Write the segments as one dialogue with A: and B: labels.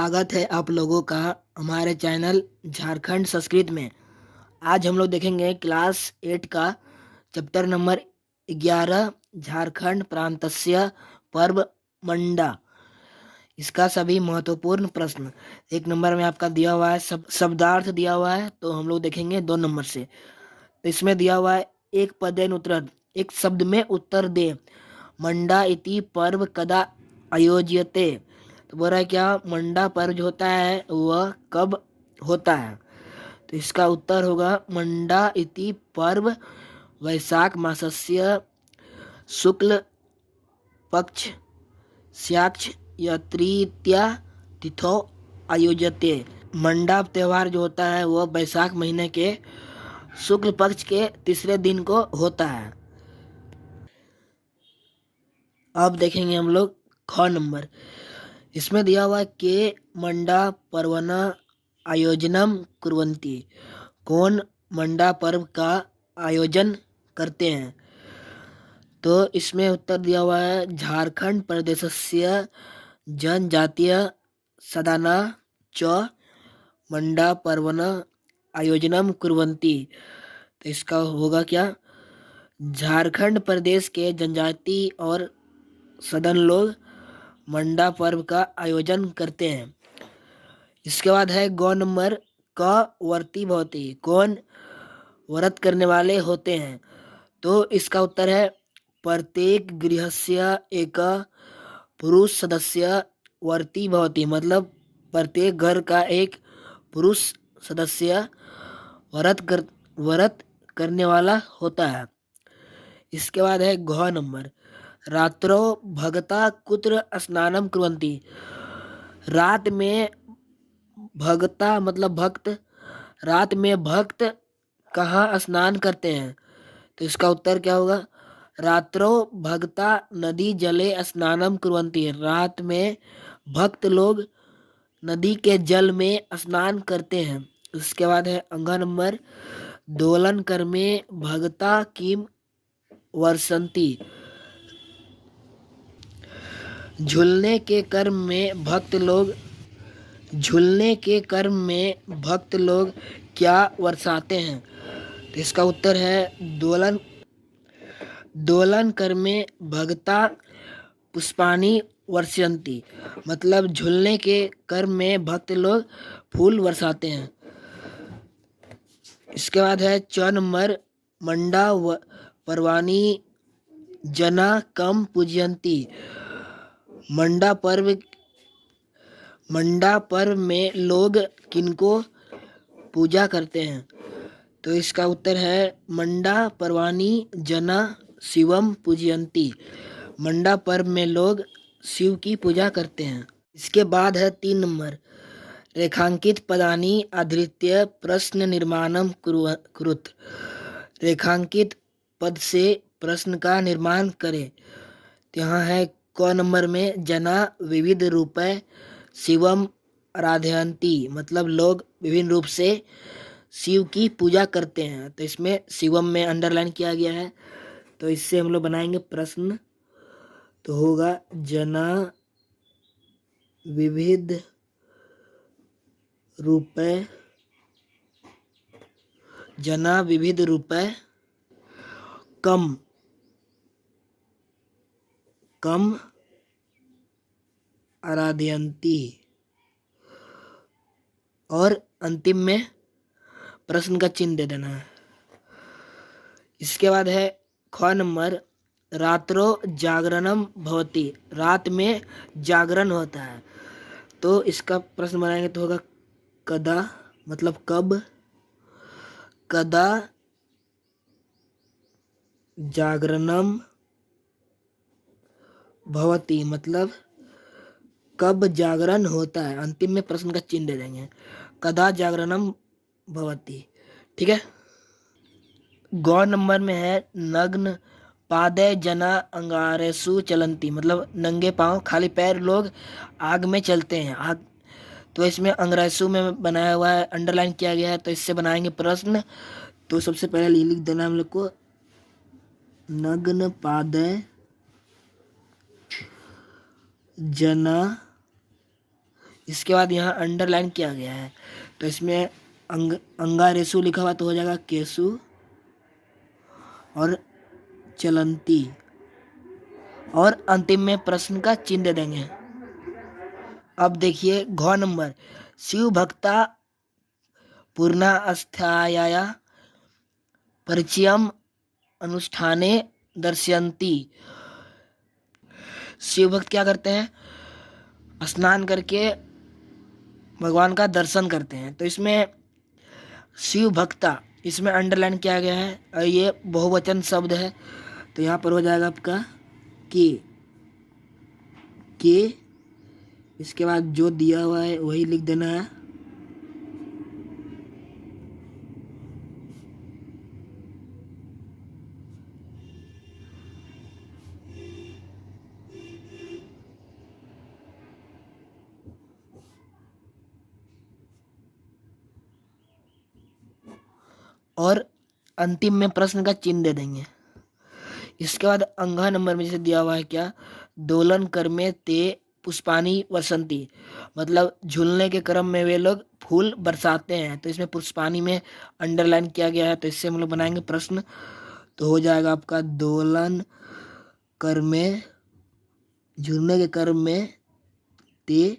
A: स्वागत है आप लोगों का हमारे चैनल झारखंड संस्कृत में। आज हम लोग देखेंगे क्लास 8 का चैप्टर नंबर 11 झारखंड प्रांतस्य पर्व मंडा। इसका सभी महत्वपूर्ण प्रश्न एक नंबर में आपका दिया हुआ है, शब्दार्थ दिया हुआ है, तो हम लोग देखेंगे 2 नंबर से। तो इसमें दिया हुआ है एक पदेन उत्तर, एक शब्द में उत्तर दे। मंडा इति पर्व कदा आयोज्यते। तो बोल रहा है क्या मंडा पर्व जो होता है वह कब होता है। तो इसका उत्तर होगा मंडा इति पर्व वैशाख मासस्य शुक्ल पक्ष स्याक्ष या तृतीया तिथौ आयोज्यते। मंडा त्योहार जो होता है वह वैशाख महीने के शुक्ल पक्ष के तीसरे दिन को होता है। अब देखेंगे हम लोग ख नंबर। इसमें दिया हुआ है के मंडा पर्वना आयोजनम कुर्वन्ति। कौन मंडा पर्व का आयोजन करते हैं। तो इसमें उत्तर दिया हुआ है झारखंड प्रदेशस्य जनजातीय सदाना च मंडा पर्वना आयोजनम कुर्वन्ति। तो इसका होगा क्या झारखंड प्रदेश के जनजाति और सदन लोग मंडा पर्व का आयोजन करते हैं। इसके बाद है गौ नंबर क वर्ती भवती। कौन व्रत करने वाले होते हैं। तो इसका उत्तर है प्रत्येक गृहस्य एक पुरुष सदस्य वर्ती भवती। मतलब प्रत्येक घर का एक पुरुष सदस्य व्रत करने वाला होता है। इसके बाद है घ नंबर रात्रो भगता कुत्र स्नानम कुर्वन्ति। रात में भगता मतलब भक्त, रात में भक्त कहाँ स्नान करते हैं। तो इसका उत्तर क्या होगा रात्रो भगता नदी जले स्नानम कुर्वन्ति। रात में भक्त लोग नदी के जल में स्नान करते हैं। इसके बाद है अंगा नंबर दोलन कर्मे भगता किम वर्षन्ति। झूलने के कर्म में भक्त लोग क्या वर्षाते हैं। तो इसका उत्तर है दोलन कर्मे भगता पुष्पानी वर्षयन्ति। मतलब झूलने के कर्म में भक्त लोग फूल वर्षाते हैं। इसके बाद है च नंबर मंडा पर्वानी जना कम पूजयन्ति। मंडा पर्व में लोग किनको पूजा करते हैं। तो इसका उत्तर है मंडा पर्वानी जना शिवम पूजयन्ति। मंडा पर्व में लोग शिव की पूजा करते हैं। इसके बाद है 3 नंबर रेखांकित पदानी आधृत्य प्रश्न निर्माणम कुरुत। रेखांकित पद से प्रश्न का निर्माण करें। तो यहाँ है क नंबर में जना विविध रूपे शिवम आराधयन्ति। मतलब लोग विभिन्न रूप से शिव की पूजा करते हैं। तो इसमें शिवम में अंडरलाइन किया गया है, तो इससे हम लोग बनाएंगे प्रश्न। तो होगा जना विविध रूपे कम आराधयन्ति। और अंतिम में प्रश्न का चिन्ह दे देना है। इसके बाद है ख नंबर रात्रो जागरणम भवति। रात में जागरण होता है। तो इसका प्रश्न बनाएंगे तो होगा कदा मतलब कब, कदा जागरणम भवति मतलब कब जागरण होता है। अंतिम में प्रश्न का चिन्ह दे देंगे कदा जागरणम भवति। ठीक है। गौ नंबर में है नग्न पादे जना अंगारेसु चलंती। मतलब नंगे पांव खाली पैर लोग आग में चलते हैं। आग तो इसमें अंग्रेसु में बनाया हुआ है, अंडरलाइन किया गया है। तो इससे बनाएंगे प्रश्न। तो सबसे पहले लिख देना हम लोग को नग्न पादे जना इसके बाद यहाँ अंडरलाइन किया गया है, तो इसमें अंगारेसु लिखा हुआ तो हो जाएगा केसु और चलंती, और अंतिम में प्रश्न का चिन्ह दे देंगे। अब देखिए घ नंबर, शिव भक्ता पूर्णास्थाया परिचयम अनुष्ठाने दर्शयन्ति। शिव भक्त क्या करते हैं, स्नान करके भगवान का दर्शन करते हैं। तो इसमें शिव भक्ता, इसमें अंडरलाइन किया गया है और ये बहुवचन शब्द है, तो यहाँ पर हो जाएगा आपका के, इसके बाद जो दिया हुआ है वही लिख देना है। और अंतिम में प्रश्न का चिन्ह दे देंगे। इसके बाद अंगा नंबर में जैसे दिया हुआ है क्या, दोलन कर्मे ते पुष्पानी वसंती, मतलब झूलने के क्रम में वे लोग फूल बरसाते हैं। तो इसमें पुष्पानी में अंडरलाइन किया गया है, तो इससे हम लोग बनाएंगे प्रश्न, तो हो जाएगा आपका दोलन कर्मे, झूलने के क्रम में ते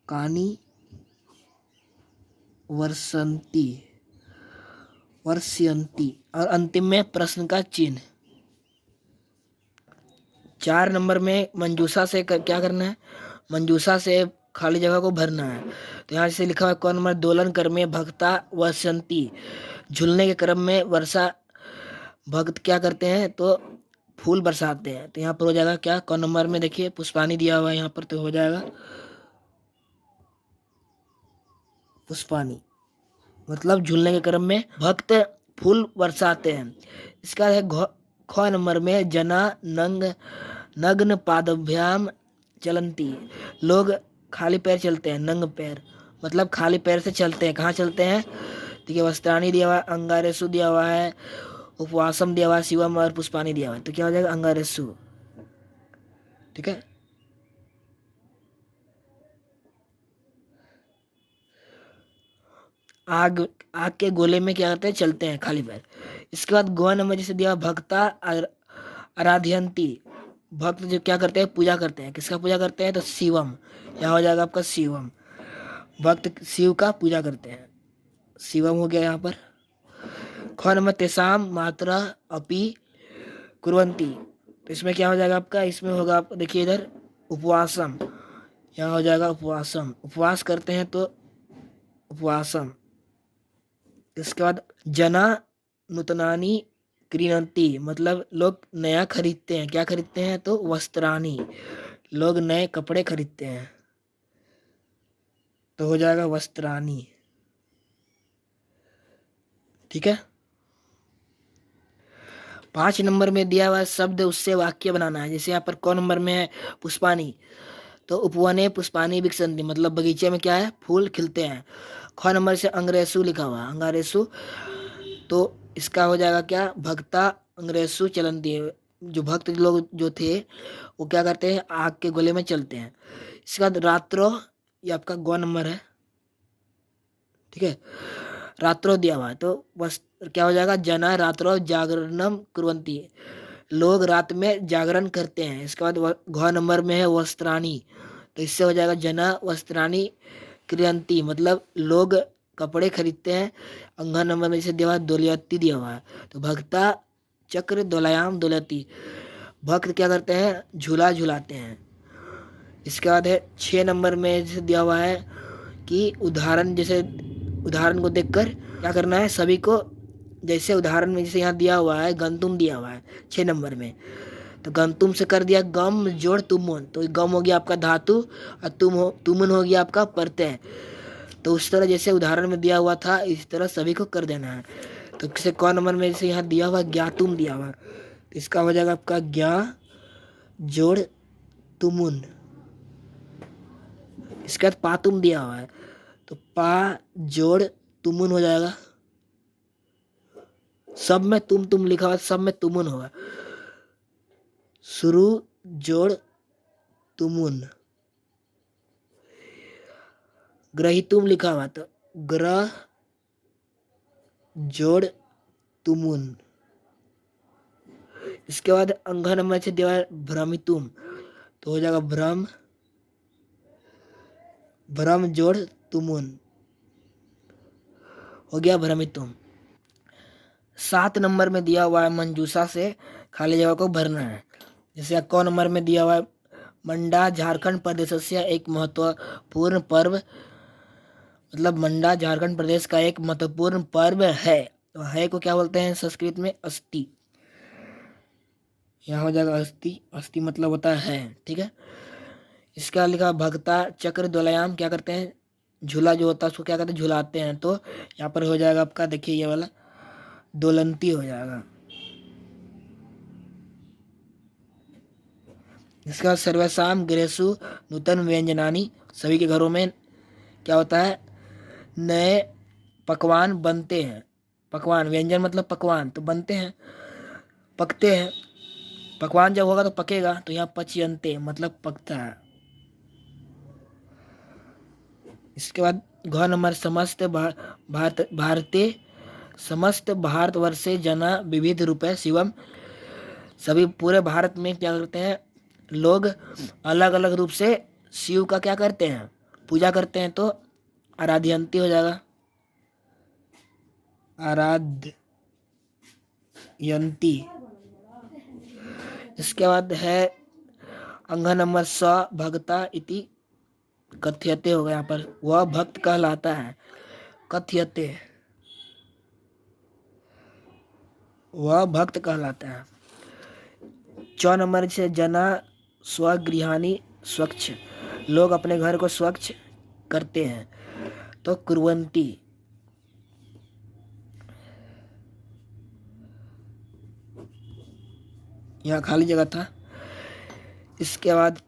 A: कानी वर्षयंती, और अंतिम में प्रश्न का चिन्ह। 4 नंबर में मंजूषा से क्या करना है, मंजूषा से खाली जगह को भरना है। तो यहाँ से लिखा हुआ है कौन नंबर, दोलन क्रम में भक्ता वसंती, झूलने के क्रम में वर्षा भक्त क्या करते हैं, तो फूल बरसाते हैं। तो यहाँ पर हो जाएगा क्या, कौन नंबर में देखिए पुष्पानी दिया हुआ है यहाँ पर, तो हो जाएगा पुष्पानी, मतलब झूलने के क्रम में भक्त फूल बरसाते हैं। इसका है ख नंबर में जना नग्न पादभ्याम चलंती, लोग खाली पैर चलते हैं, नंग पैर मतलब खाली पैर से चलते हैं। कहाँ चलते हैं, ठीक है, वस्त्राणी दिया हुआ है, अंगारेसु दिया हुआ है, उपवासम दिया हुआ है, शिवम और पुष्पानी दिया हुआ है। तो क्या हो जाएगा अंगारेसु, ठीक है। आग के गोले में क्या करते हैं, चलते हैं खाली पैर। इसके बाद गौ नंबर जैसे दिया भक्ता आराध्यंती, भक्त जो क्या करते हैं, पूजा करते हैं। किसका पूजा करते हैं, तो शिवम, यहाँ हो जाएगा आपका शिवम, भक्त शिव का पूजा करते हैं, शिवम हो गया यहाँ पर। ख नंबर तेसाम मात्रा अपि कुर्वन्ति, तो इसमें क्या हो जाएगा आपका, इसमें होगा आप देखिए इधर उपवासम, यहाँ हो जाएगा उपवासम, उपवास करते हैं तो उपवासम। इसके बाद जना नूतनानी क्रीणंती, मतलब लोग नया खरीदते हैं। क्या खरीदते हैं, तो वस्त्रानी, लोग नए कपड़े खरीदते हैं, तो हो जाएगा वस्त्रानी, ठीक है। 5 नंबर में दिया हुआ शब्द उससे वाक्य बनाना है। जैसे यहाँ पर कौन नंबर में है, पुष्पानी, तो उपवने पुष्पानी विकसंती, मतलब बगीचे में क्या है, फूल खिलते हैं। ख नंबर से अंग्रेसु लिखा हुआ, अंगारेसु, तो इसका हो जाएगा क्या, भक्ता अंग्रेसु चलंती, जो भक्त लोग जो थे वो क्या करते हैं, आग के गोले में चलते हैं। इसके बाद रात्रो, ये आपका गौ नंबर है, ठीक है, रात्रो दिया हुआ है, तो बस क्या हो जाएगा, जना रात्रो जागरणम कुर्वन्ति, लोग रात में जागरण करते हैं। इसके बाद घ नंबर में है वस्त्राणी, तो इससे हो जाएगा जना वस्त्राणी क्रियंती, मतलब लोग कपड़े खरीदते हैं। अंगा नंबर में जैसे दिया हुआ है दोलयती दिया हुआ है, तो भक्ता चक्र दोलयाम दोलती, भक्त क्या करते हैं, झूला झुलाते हैं। इसके बाद है 6 नंबर में जैसे दिया हुआ है कि उदाहरण, जैसे उदाहरण को देखकर क्या करना है सभी को, जैसे उदाहरण में जैसे यहाँ दिया हुआ है गंतुम दिया हुआ है 6 नंबर में, तो गंतुम से कर दिया गम जोड़ तुमुन, तो गम हो गया आपका धातु और तुमुन हो गया आपका प्रत्यय। तो उस तरह जैसे उदाहरण में दिया हुआ था इस तरह सभी को कर देना है। तो किसे कौन नंबर में जैसे यहाँ दिया हुआ ज्ञातुम दिया हुआ, तो इसका हो जाएगा आपका ज्ञा जोड़ तुमुन। इसके बाद पातुम दिया हुआ है, तो पा जोड़ तुमुन हो जाएगा, सब में तुम लिखा हुआ, सब में तुमुन होगा, शुरू जोड़ तुमुन। ग्रहितुम लिखा हुआ, तो ग्रह जोड़ तुमुन। इसके बाद अंग नंबर से दिया भ्रमितुम, तो हो जाएगा भ्रम, भ्रम जोड़ तुमुन, हो गया भ्रमितुम। 7 नंबर में दिया हुआ है मंजूषा से खाली जगह को भरना है। जैसे क नंबर में दिया हुआ है मंडा झारखंड प्रदेश से एक महत्वपूर्ण पर्व, मतलब मंडा झारखंड प्रदेश का एक महत्वपूर्ण पर्व है। तो है को क्या बोलते हैं संस्कृत में? अस्थि। यहाँ हो जाएगा अस्थि, अस्थि मतलब होता है, ठीक है। इसका लिखा भक्ता चक्र दोलयाम, क्या करते हैं? झूला जो होता है उसको क्या कहते हैं? झुलाते हैं। तो यहाँ पर हो जाएगा आपका, देखिए ये वाला दोलंती हो जाएगा। इसका सर्वसाम गृहेषु नूतन व्यंजनानी, सभी के घरों में क्या होता है? नए पकवान बनते हैं। पकवान, व्यंजन मतलब पकवान, तो बनते हैं, पकते हैं। पकवान जब होगा तो पकेगा, तो यहाँ पच्यन्ते मतलब पकता है। इसके बाद घ नंबर समस्त भारतीय समस्त भारतवर्षे जना विविध रूपे शिवम, सभी पूरे भारत में क्या करते हैं लोग? अलग अलग रूप से शिव का क्या करते हैं? पूजा करते हैं। तो आराध्यंती हो जाएगा, आराध्यंती। इसके बाद है अंग नंबर स भक्ता इति कथ्यते, होगा यहाँ पर, वह भक्त कहलाता है। कथ्यते, वह भक्त कहलाता है। 4 नंबर से जना स्वगृहानि स्वच्छ, लोग अपने घर को स्वच्छ करते हैं। तो कुर्वन्ति। यहाँ खाली जगह था। इसके बाद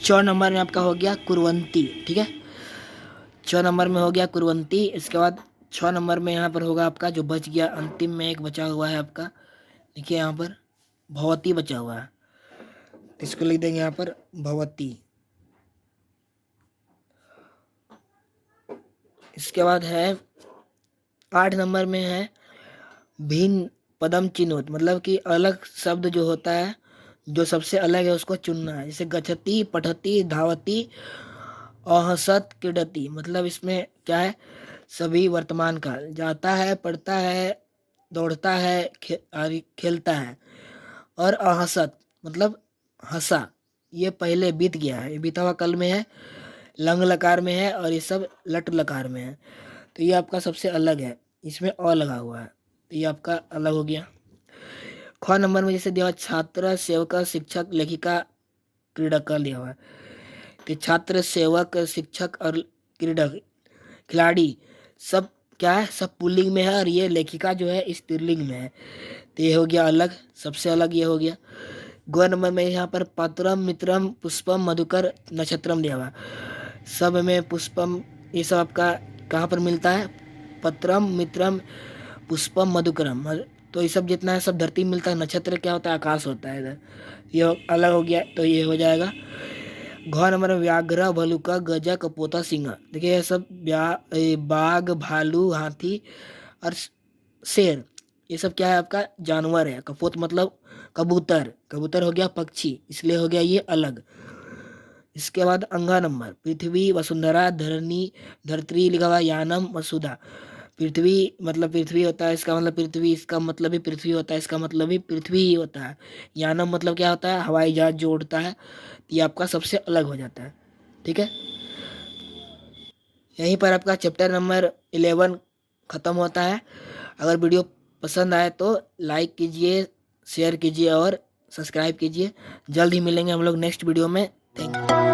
A: 4 नंबर में आपका हो गया कुर्वन्ति, ठीक है। 4 नंबर में हो गया कुर्वन्ति। इसके बाद 6 नंबर में यहाँ पर होगा आपका जो बच गया, अंतिम में एक बचा हुआ है आपका, देखिए यहाँ पर भवती बचा हुआ है, इसको लिख देंगे यहाँ पर भवती। इसके बाद है 8 नंबर में है भिन्न पदम चिन्होत, मतलब कि अलग शब्द जो होता है, जो सबसे अलग है उसको चुनना है। जैसे गच्छति, पठति, धावति, अहसत, क्रीडति, मतलब इसमें क्या है? सभी वर्तमान काल, जाता है, पढ़ता है, दौड़ता है, खेलता है। और अहसत मतलब हंसा, ये पहले बीत गया है, ये बीता हुआ कल में है, लंग लकार में है, और ये सब लट लकार में है। तो ये आपका सबसे अलग है, इसमें अ लगा हुआ है, तो ये आपका अलग हो गया। ख नंबर में जैसे दिया हुआ छात्र, सेवक, शिक्षक, लेखिका, क्रीडक दिया हुआ है। तो छात्र, सेवक, शिक्षक और क्रीडक, खिलाड़ी, सब क्या है? सब पुल्लिंग में है, और ये लेखिका जो है स्त्रीलिंग में है। तो ये हो गया अलग, सबसे अलग ये हो गया। ग नंबर में यहाँ पर पत्रम, मित्रम, पुष्पम, मधुकर, नक्षत्रम दिया हुआ। सब में पुष्पम, ये सब आपका कहाँ पर मिलता है? पत्रम, मित्रम, पुष्पम, मधुकरम, तो ये सब जितना है सब धरती में मिलता है। नक्षत्र क्या होता है? आकाश होता है इधर, ये अलग हो गया, तो ये हो जाएगा। घ नंबर में व्याघ्र, भलुका, गजा, कपोता, सिंह, देखिए ये सब बाघ, भालू, हाथी और शेर, ये सब क्या है? आपका जानवर है। कपोत मतलब कबूतर, कबूतर हो गया पक्षी, इसलिए हो गया ये अलग। इसके बाद अंगा नंबर पृथ्वी, वसुंधरा, धरणी, धरत्री लिखा हुआ, यानम, वसुधा। पृथ्वी मतलब पृथ्वी होता है, इसका मतलब पृथ्वी, इसका मतलब भी पृथ्वी होता है, इसका मतलब भी पृथ्वी ही होता है। यानम मतलब क्या होता है? हवाई जहाज जो उड़ता है, ये आपका सबसे अलग हो जाता है, ठीक है। यहीं पर आपका चैप्टर नंबर 11 ख़त्म होता है। अगर वीडियो पसंद आए तो लाइक कीजिए, शेयर कीजिए और सब्सक्राइब कीजिए। जल्द ही मिलेंगे हम लोग नेक्स्ट वीडियो में। Thank you.